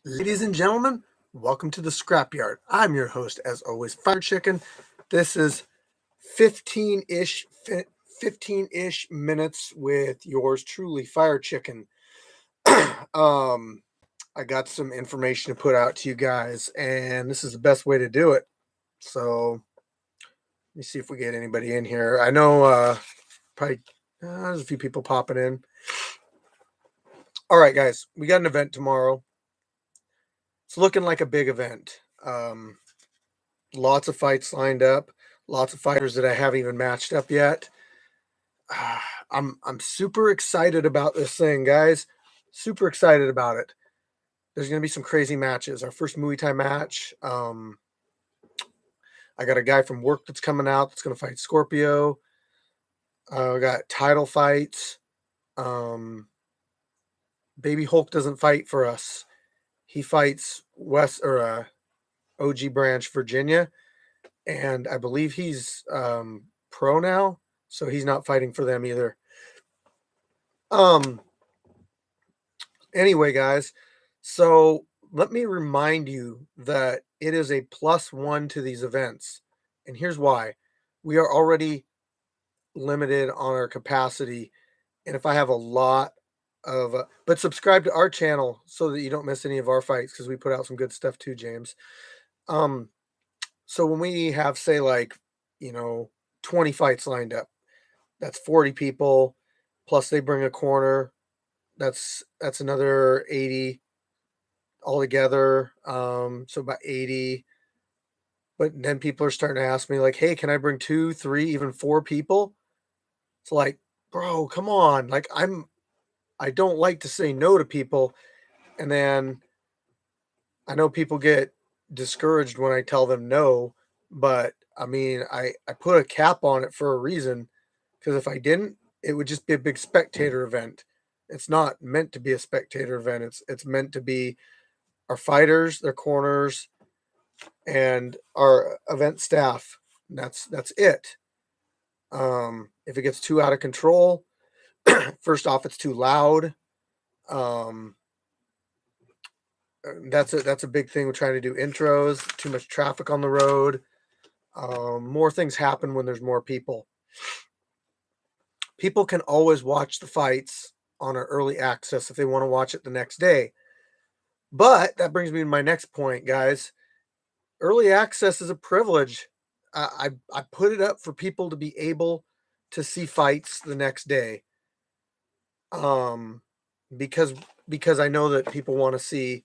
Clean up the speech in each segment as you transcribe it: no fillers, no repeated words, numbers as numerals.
Ladies and gentlemen, welcome to the Scrapyard. I'm your host, as always, Fire Chicken. This is 15-ish 15-ish minutes with yours truly, Fire Chicken. um, I got some information to put out to you guys, and this is the best way to do it. So let me see if we get anybody in here. I know probably there's a few people popping in. All right, guys, we got an event tomorrow. It's looking like a big event. Lots of fights lined up, lots of fighters that I haven't even matched up yet. I'm super excited about this thing, guys. Super excited about it. There's gonna be some crazy matches. Our first Muay Thai match. I got a guy from work that's coming out that's gonna fight Scorpio. I got title fights. Baby Hulk doesn't fight for us. He fights West or OG Branch, Virginia, and I believe he's pro now, so he's not fighting for them either. Um. Anyway, guys, so let me remind you that it is a +1 to these events, and here's why: we are already limited on our capacity, and if I have a lot of, but subscribe to our channel so that you don't miss any of our fights because we put out some good stuff too, James. Um. So when we have, say, like, 20 fights lined up, that's 40 people, plus they bring a corner. That's another 80 altogether. So about 80. But then people are starting to ask me, like, hey, can I bring 2, 3, even 4 people? It's like, bro, come on. Like, I don't like to say no to people. And then I know people get discouraged when I tell them no, but I mean, I put a cap on it for a reason, because if I didn't, it would just be a big spectator event. It's not meant to be a spectator event. It's meant to be our fighters, their corners, and our event staff. That's it. If it gets too out of control, first off, it's too loud. Um, that's a big thing with trying to do intros. Too much traffic on the road. More things happen when there's more people. People can always watch the fights on our early access if they want to watch it the next day. But that brings me to my next point, guys. Early access is a privilege. I put it up for people to be able to see fights the next day. Um, because I know that people want to see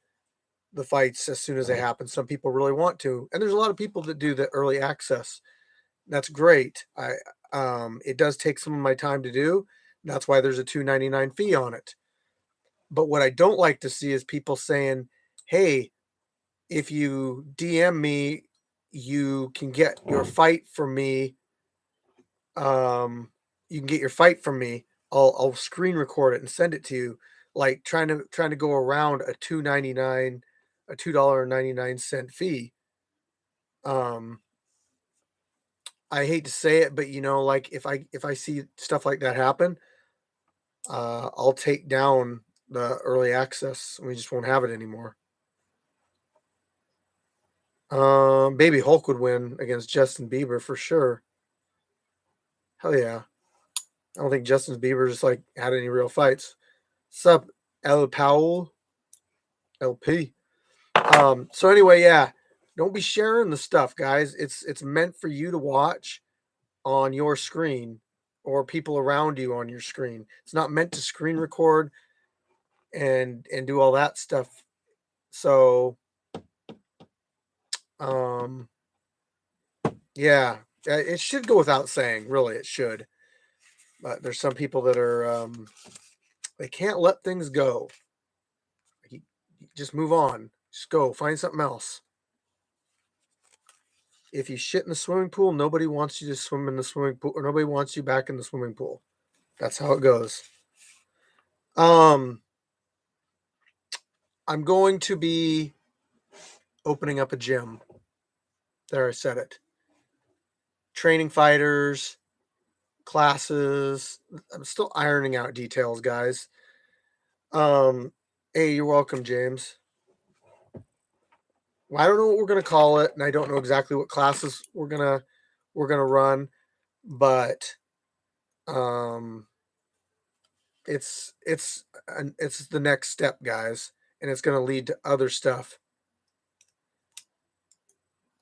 the fights as soon as they happen. Some people really want to, and there's a lot of people that do the early access. That's great. It does take some of my time to do. That's why there's a $2.99 fee on it. But what I don't like to see is people saying, "Hey, if you DM me, you can get your fight from me. You can get your fight from me. I'll screen record it and send it to you." Like trying to go around a $2.99 fee. Um, I hate to say it, but like if I see stuff like that happen, I'll take down the early access. We just won't have it anymore. Baby Hulk would win against Justin Bieber for sure. Hell yeah. I don't think Justin Bieber just like had any real fights. Sup, El Powell, LP. So anyway, yeah. Don't be sharing the stuff, guys. It's meant for you to watch on your screen or people around you on your screen. It's not meant to screen record and do all that stuff. So um yeah, it should go without saying, really it should. But there's some people that are they can't let things go. You just move on. Just go find something else. If you shit in the swimming pool, nobody wants you to swim in the swimming pool, or nobody wants you back in the swimming pool. That's how it goes. Um, I'm going to be opening up a gym. There, I said it. Training fighters, classes. I'm still ironing out details, guys. Um, hey, you're welcome, James. Well, I don't know what we're gonna call it, and I don't know exactly what classes we're gonna run, but um, it's the next step, guys, and it's gonna lead to other stuff.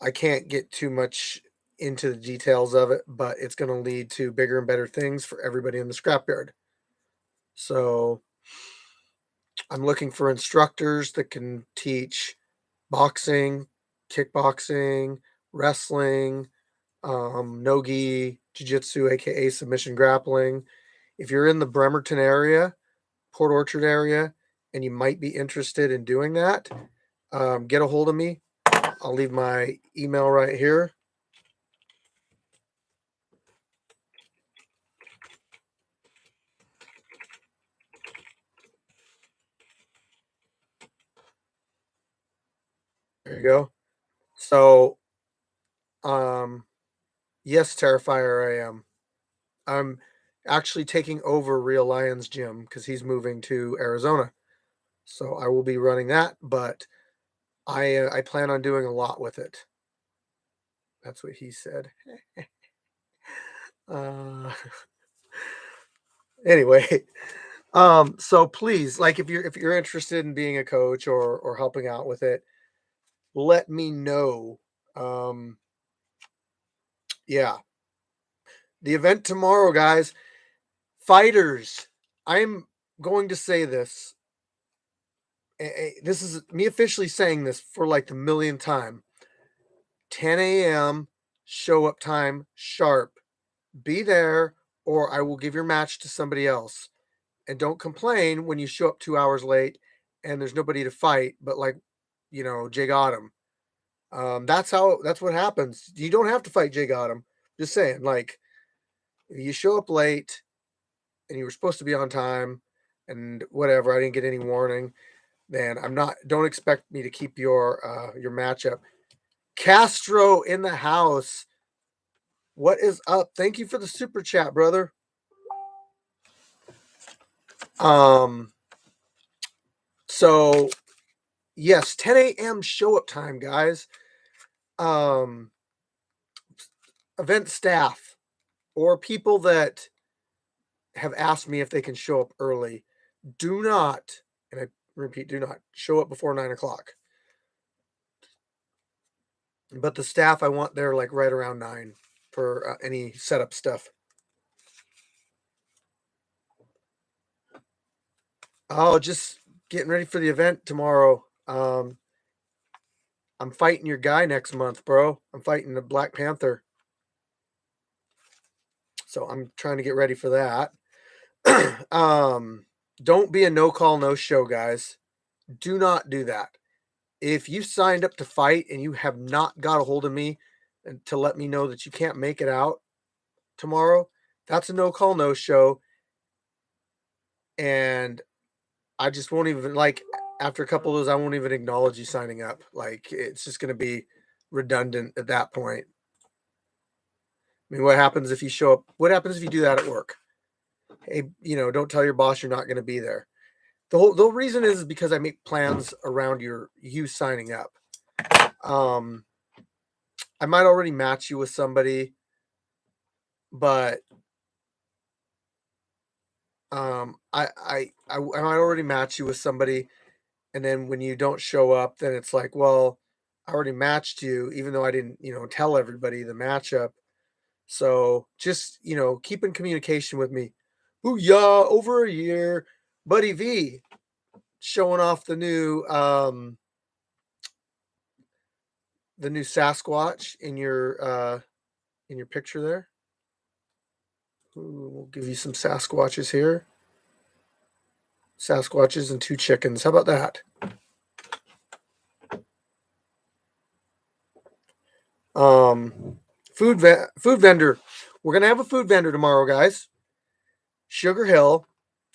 I can't get too much into the details of it, but it's gonna lead to bigger and better things for everybody in the scrapyard. So I'm looking for instructors that can teach boxing, kickboxing, wrestling, no-gi, jiu-jitsu, aka submission grappling. If you're in the Bremerton area, Port Orchard area, and you might be interested in doing that, get a hold of me. I'll leave my email right here. There you go. So, um, yes, Terrifier, I am. I'm actually taking over Real Lions Gym because he's moving to Arizona. So I will be running that, but I plan on doing a lot with it. That's what he said. Uh, anyway, so please, like if you're interested in being a coach or helping out with it, let me know. Um, yeah, the event tomorrow, guys. Fighters, I'm going to say this. This is me officially saying this for like the millionth time. 10 a.m. show up time sharp. Be there, or I will give your match to somebody else. And don't complain when you show up 2 hours late and there's nobody to fight, but like, Jay Gotham. That's what happens. You don't have to fight Jay Gotham. Just saying, like, if you show up late and you were supposed to be on time and whatever, I didn't get any warning, then don't expect me to keep your matchup. Castro in the house. What is up? Thank you for the super chat, brother. Um, so yes, 10 a.m. show up time, guys. Um, event staff or people that have asked me if they can show up early. Do not, and I repeat, do not show up before 9 o'clock. But the staff, I want there like right around 9 for any setup stuff. Oh, just getting ready for the event tomorrow. I'm fighting your guy next month, bro. I'm fighting the Black Panther. So I'm trying to get ready for that. Don't be a no call, no show, guys. Do not do that. If you signed up to fight and you have not got a hold of me and to let me know that you can't make it out tomorrow, that's a no call, no show. And I just won't even like after a couple of those, I won't even acknowledge you signing up. Like it's just gonna be redundant at that point. I mean, what happens if you show up? What happens if you do that at work? Hey, don't tell your boss you're not gonna be there. The whole reason is because I make plans around you signing up. Um, I might already match you with somebody, but I might already match you with somebody, and then when you don't show up, then it's like, well, I already matched you, even though I didn't, tell everybody the matchup. So just keep in communication with me. Booyah! Over a year, Buddy V showing off the new Sasquatch in your picture there. Ooh, we'll give you some Sasquatches here. Sasquatches and two chickens. How about that? Um, food vendor. We're gonna have a food vendor tomorrow, guys. Sugar Hill.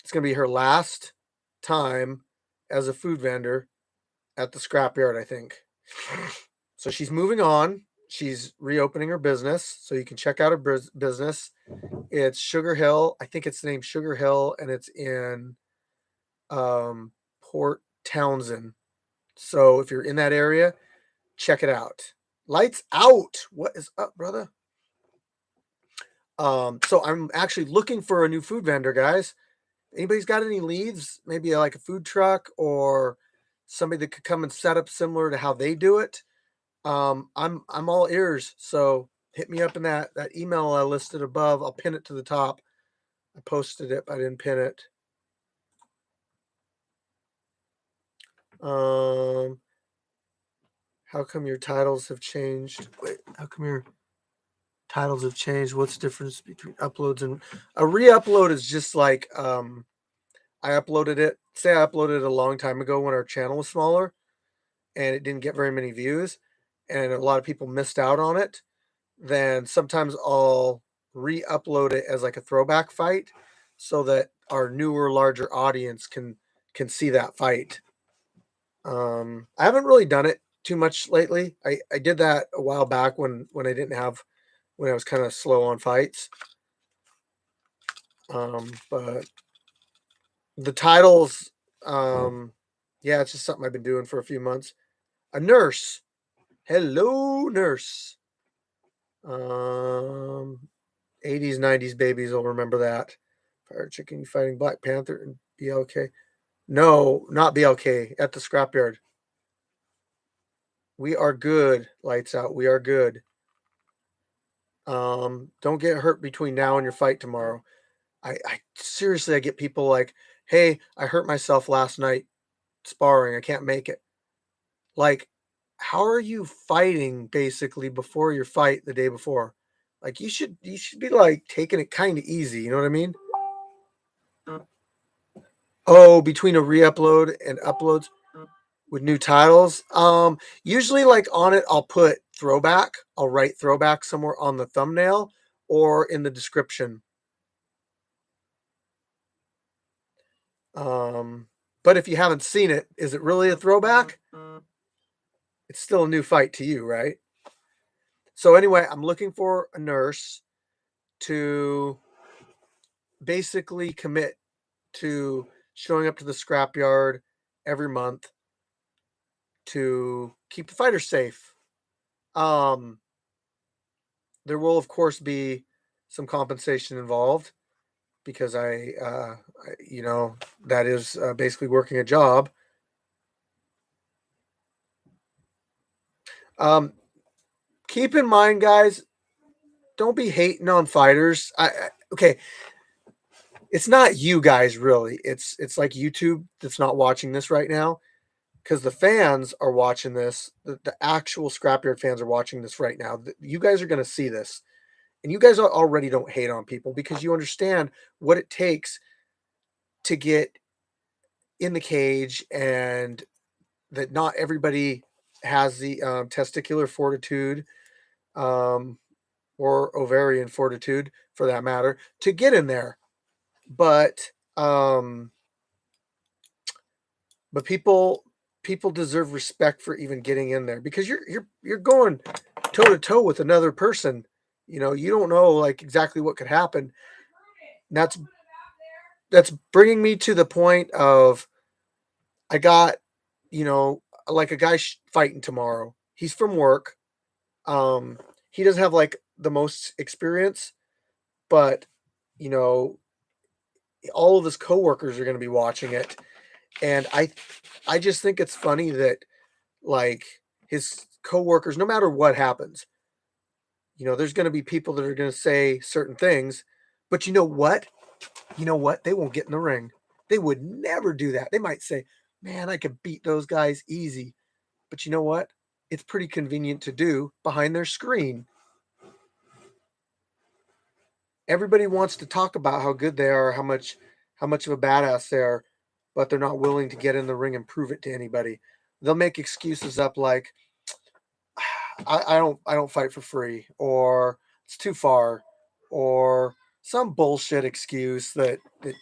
It's gonna be her last time as a food vendor at the scrapyard, I think. So she's moving on. She's reopening her business, so you can check out her business. It's Sugar Hill. I think it's named Sugar Hill, and it's in Port Townsend. So if you're in that area, check it out. Lights out. What is up, brother? So I'm actually looking for a new food vendor, guys. Anybody's got any leads? Maybe like a food truck or somebody that could come and set up similar to how they do it. I'm all ears. So hit me up in that email I listed above. I'll pin it to the top. I posted it, but I didn't pin it. How come your titles have changed? Wait, how come your titles have changed? What's the difference between uploads and a re-upload is just like I uploaded it. Say I uploaded it a long time ago when our channel was smaller and it didn't get very many views and a lot of people missed out on it. Then sometimes I'll re-upload it as like a throwback fight so that our newer, larger audience can see that fight. I haven't really done it too much lately. I did that a while back when I didn't have when I was kind of slow on fights. But the titles, yeah, it's just something I've been doing for a few months. A nurse, hello, nurse. 80s, 90s babies will remember that. Fire chicken fighting Black Panther and BLK. No, not BLK. At the scrapyard. We are good. Lights out. We are good. Don't get hurt between now and your fight tomorrow. I seriously, I get people like, hey, I hurt myself last night sparring. I can't make it. Like, how are you fighting basically before your fight the day before? Like you should be like taking it kind of easy, you know what I mean? Oh, between a re-upload and uploads with new titles. Usually like on it I'll put throwback. I'll write throwback somewhere on the thumbnail or in the description. But if you haven't seen it, is it really a throwback? It's still a new fight to you, right? So anyway, I'm looking for a nurse to basically commit to showing up to the scrapyard every month to keep the fighters safe. Um, there will of course be some compensation involved because that is basically working a job. Um, keep in mind, guys, don't be hating on fighters. Okay, it's not you guys really. It's like YouTube that's not watching this right now because the fans are watching this. The actual scrapyard fans are watching this right now. You guys are going to see this, and you guys already don't hate on people because you understand what it takes to get in the cage, and that not everybody has the testicular fortitude um, or ovarian fortitude, for that matter, to get in there. But um, but people deserve respect for even getting in there because you're going toe to toe with another person. You know, you don't know like exactly what could happen. And that's bringing me to the point of I got, like a guy fighting tomorrow. He's from work. He doesn't have like the most experience, but you know, all of his coworkers are going to be watching it, and I just think it's funny that like his coworkers, no matter what happens, there's going to be people that are going to say certain things, but you know what? You know what? They won't get in the ring. They would never do that. They might say, "Man, I could beat those guys easy." But you know what? It's pretty convenient to do behind their screen. Everybody wants to talk about how good they are, how much of a badass they are, but they're not willing to get in the ring and prove it to anybody. They'll make excuses up like, I don't fight for free, or it's too far, or some bullshit excuse that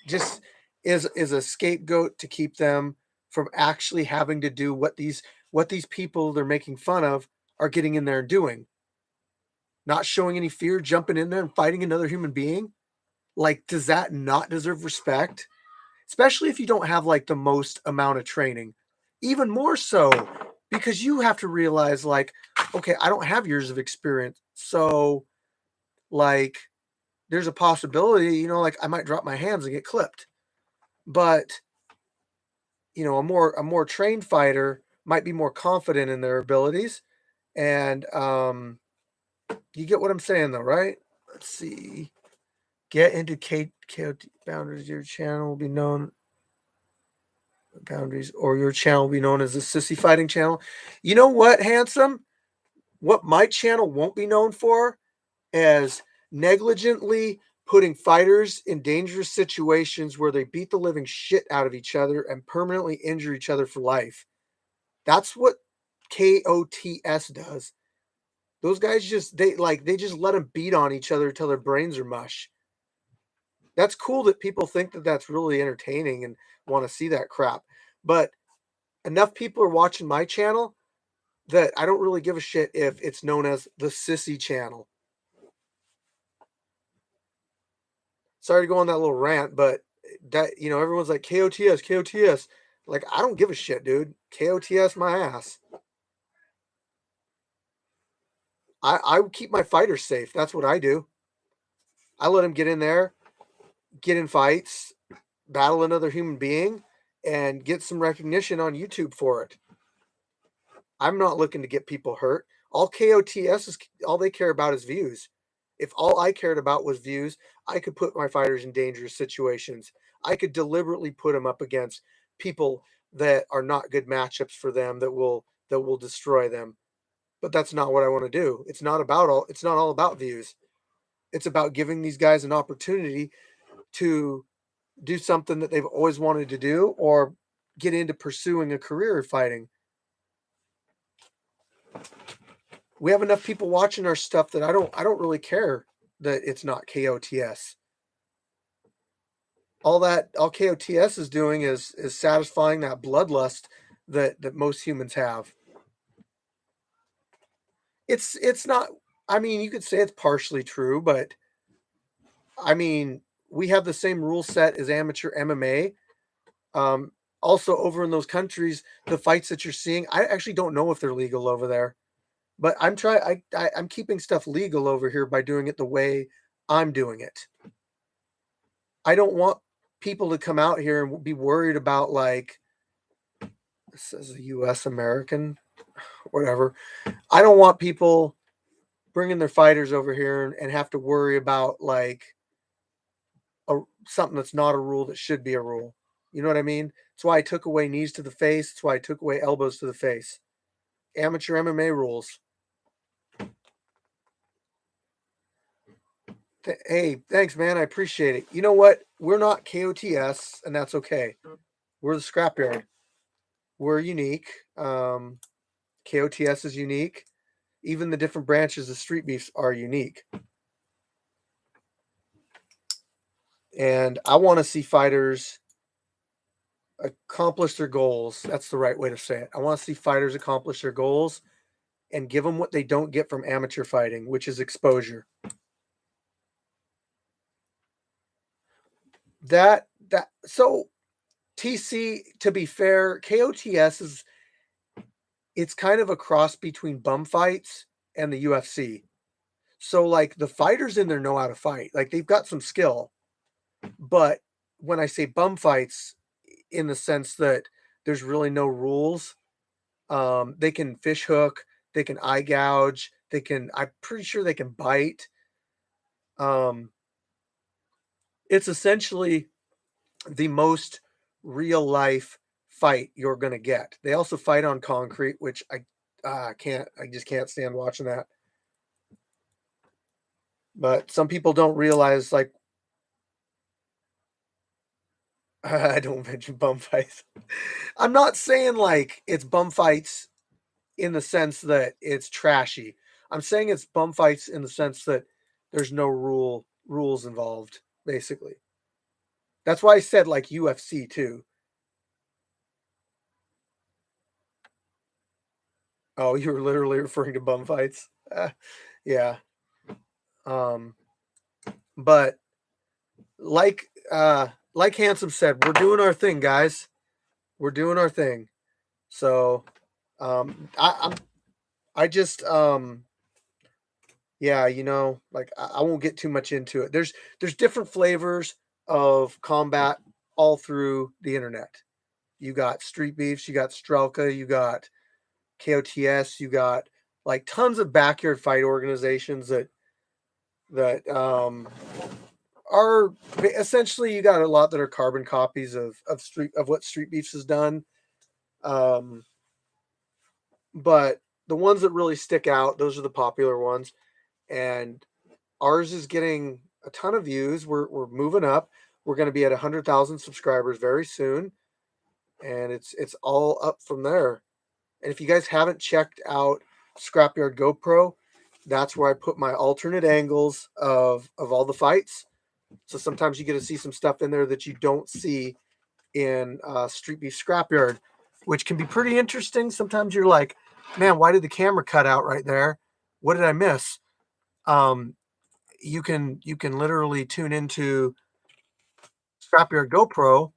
just is a scapegoat to keep them from actually having to do what these people they're making fun of are getting in there and doing. Not showing any fear, jumping in there and fighting another human being. Like, does that not deserve respect? Especially if you don't have like the most amount of training. Even more so because you have to realize, like, okay, I don't have years of experience, so like, there's a possibility, like I might drop my hands and get clipped. But a more trained fighter might be more confident in their abilities, and you get what I'm saying, though, right? Let's see. Get into KOT boundaries. Your channel will be known boundaries, or your channel will be known as the sissy fighting channel. You know what, handsome? What my channel won't be known for as negligently putting fighters in dangerous situations where they beat the living shit out of each other and permanently injure each other for life. That's what KOTS does. Those guys they just let them beat on each other until their brains are mush. That's cool that people think that that's really entertaining and want to see that crap. But enough people are watching my channel that I don't really give a shit if it's known as the sissy channel. Sorry to go on that little rant, but that everyone's like KOTS, KOTS. Like, I don't give a shit, dude. KOTS my ass. I keep my fighters safe. That's what I do. I let them get in there, get in fights, battle another human being, and get some recognition on YouTube for it. I'm not looking to get people hurt. All KOTS is all they care about is views. If all I cared about was views, I could put my fighters in dangerous situations. I could deliberately put them up against people that are not good matchups for them that will destroy them. But that's not what I want to do. It's not all about views. It's about giving these guys an opportunity to do something that they've always wanted to do or get into pursuing a career fighting. We have enough people watching our stuff that I don't really care that it's not KOTS. All KOTS is doing is satisfying that bloodlust that most humans have. It's not, I mean, you could say it's partially true, but I mean, we have the same rule set as amateur MMA. Um, Also, over in those countries, the fights that you're seeing, I actually don't know if they're legal over there. But I'm keeping stuff legal over here by doing it the way I'm doing it. I don't want people to come out here and be worried about, like, this is a US American, whatever. I don't want people bringing their fighters over here and have to worry about, like, something that's not a rule that should be a rule. You know what I mean? That's why I took away knees to the face. That's why I took away elbows to the face. Amateur MMA rules. Hey, thanks, man. I appreciate it. You know what? We're not KOTS, and that's okay. We're the scrapyard. We're unique. KOTS is unique. Even the different branches of street beefs are unique. And I want to see fighters accomplish their goals. That's the right way to say it. I want to see fighters accomplish their goals and give them what they don't get from amateur fighting, which is exposure. So TC, to be fair, KOTS is it's kind of a cross between bum fights and the UFC. So, like, the fighters in there know how to fight. Like, they've got some skill. But when I say bum fights, in the sense that there's really no rules, they can fish hook, they can eye gouge, I'm pretty sure they can bite. Um, it's essentially the most real life fight you're going to get. They also fight on concrete, which I just can't stand watching that. But some people don't realize, like, I don't mention bum fights. I'm not saying like it's bum fights in the sense that it's trashy. I'm saying it's bum fights in the sense that there's no rules involved, basically. That's why I said, like, UFC too. Oh, you were literally referring to bum fights. Yeah. Um, but like Handsome said, we're doing our thing, guys. We're doing our thing. So I'm I just yeah, like I won't get too much into it. There's different flavors of combat all through the internet. You got street beefs, you got Strelka, you got KOTS, you got like tons of backyard fight organizations that are essentially, you got a lot that are carbon copies of what Street Beefs has done. Um, but the ones that really stick out, those are the popular ones, and ours is getting a ton of views. We're moving up. We're going to be at 100,000 subscribers very soon, and it's all up from there. And if you guys haven't checked out Scrapyard GoPro, that's where I put my alternate angles of all the fights. So sometimes you get to see some stuff in there that you don't see in Street Beef Scrapyard, which can be pretty interesting. Sometimes you're like, man, why did the camera cut out right there? What did I miss? Um, you can literally tune into Scrapyard GoPro,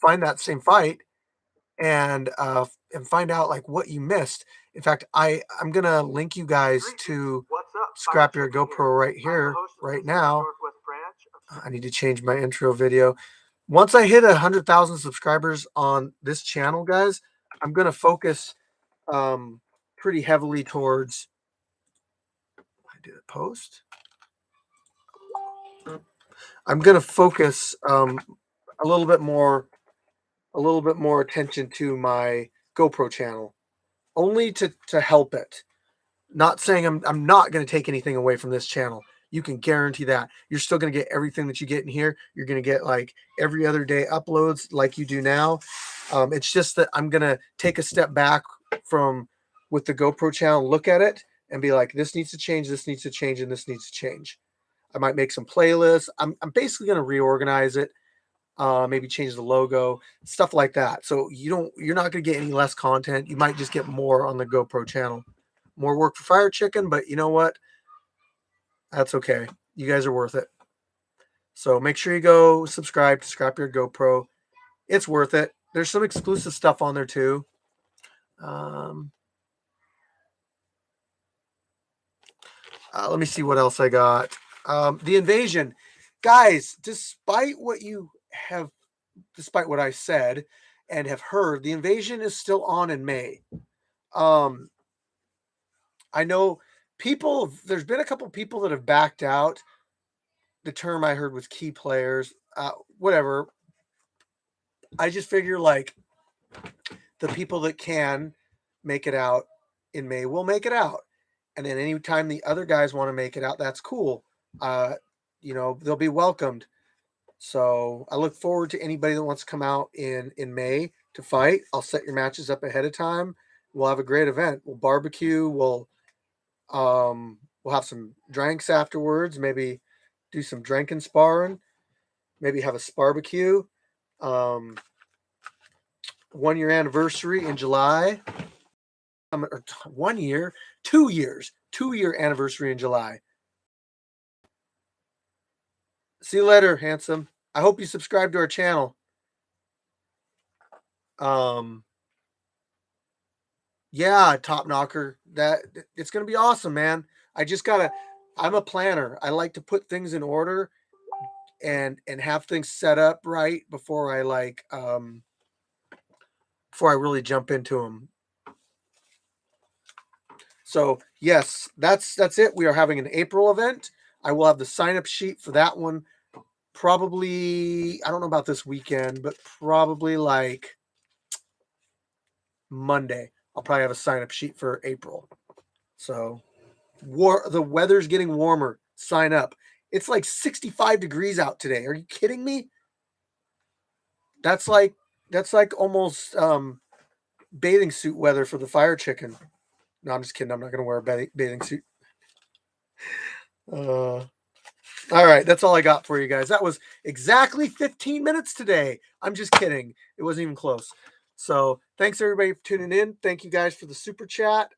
find that same fight, and find out like what you missed. In fact, I'm gonna link you guys to Scrapyard GoPro right here, right now. I need to change my intro video. Once I hit 100,000 subscribers on this channel, guys, I'm gonna focus um, pretty heavily towards. I did a post. I'm gonna focus a little bit more attention to my GoPro channel, only to help it. Not saying I'm not going to take anything away from this channel. You can guarantee that you're still going to get everything that you get in here. You're going to get like every other day uploads like you do now. It's just that I'm going to take a step back from with the GoPro channel, look at it and be like, this needs to change, this needs to change, and this needs to change. I might make some playlists. I'm basically going to reorganize it, maybe change the logo, stuff like that. So you're not going to get any less content. You might just get more on the GoPro channel. More work for Fire Chicken, but you know what? That's okay. You guys are worth it. So make sure you go subscribe to Scrapyard GoPro. It's worth it. There's some exclusive stuff on there too. Um, Let me see what else I got. The Invasion, guys. Despite what I said and have heard, the Invasion is still on in May. Um, I know people. There's been a couple people that have backed out. The term I heard was key players. Whatever. I just figure like the people that can make it out in May will make it out, and then anytime the other guys want to make it out, that's cool. Uh, they'll be welcomed. So I look forward to anybody that wants to come out in May to fight. I'll set your matches up ahead of time. We'll have a great event. We'll barbecue. We'll have some drinks afterwards. Maybe do some drinking sparring. Maybe have a barbecue. 1 year anniversary in July. Or 1 year, 2 years, 2 year anniversary in July. See you later, handsome. I hope you subscribe to our channel. Yeah, top knocker. That it's gonna be awesome, man. I'm a planner. I like to put things in order and have things set up right before I really jump into them. So yes, that's it. We are having an April event. I will have the sign up sheet for that one. Probably, I don't know about this weekend, but probably like Monday. I'll probably have a sign up sheet for April. So the weather's getting warmer. Sign up. It's like 65 degrees out today. Are you kidding me? That's like almost bathing suit weather for the Fire Chicken. No, I'm just kidding. I'm not going to wear a bathing suit. All right, that's all I got for you guys. That was exactly 15 minutes today. I'm just kidding. It wasn't even close. So thanks everybody for tuning in. Thank you guys for the super chat.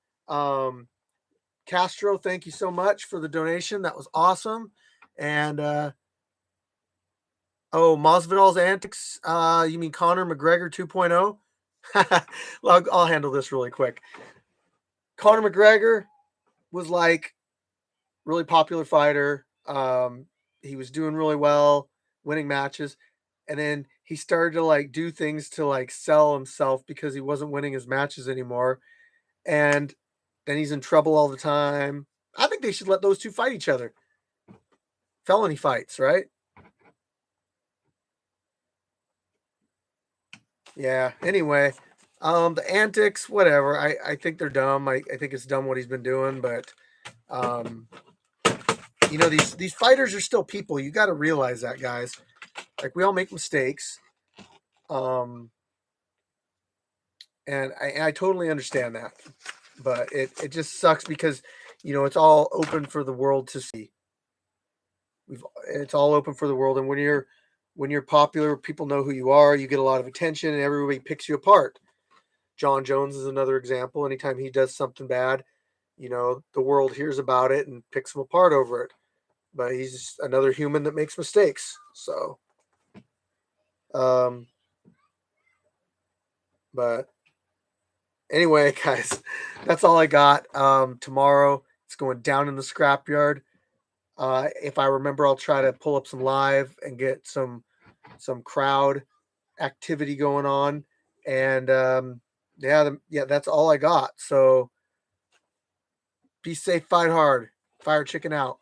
Castro, thank you so much for the donation. That was awesome. And Masvidal's antics. You mean Conor McGregor 2.0? Well, I'll handle this really quick. Conor McGregor was like really popular fighter. He was doing really well, winning matches, and then he started to like do things to like sell himself because he wasn't winning his matches anymore, and then he's in trouble all the time. I think they should let those two fight each other. Felony fights, right? Yeah. Anyway, the antics, whatever. I think they're dumb. I think it's dumb what he's been doing, but um, these fighters are still people. You got to realize that, guys. Like we all make mistakes. Um, and I totally understand that, but it just sucks because it's all open for the world to see. It's all open for the world, and when you're popular, people know who you are. You get a lot of attention, and everybody picks you apart. John Jones is another example. Anytime he does something bad, the world hears about it and picks him apart over it. But he's just another human that makes mistakes. So, um, but anyway, guys, that's all I got. Tomorrow it's going down in the scrapyard. If I remember, I'll try to pull up some live and get some crowd activity going on. And yeah, yeah, that's all I got. So be safe, fight hard, fire chicken out.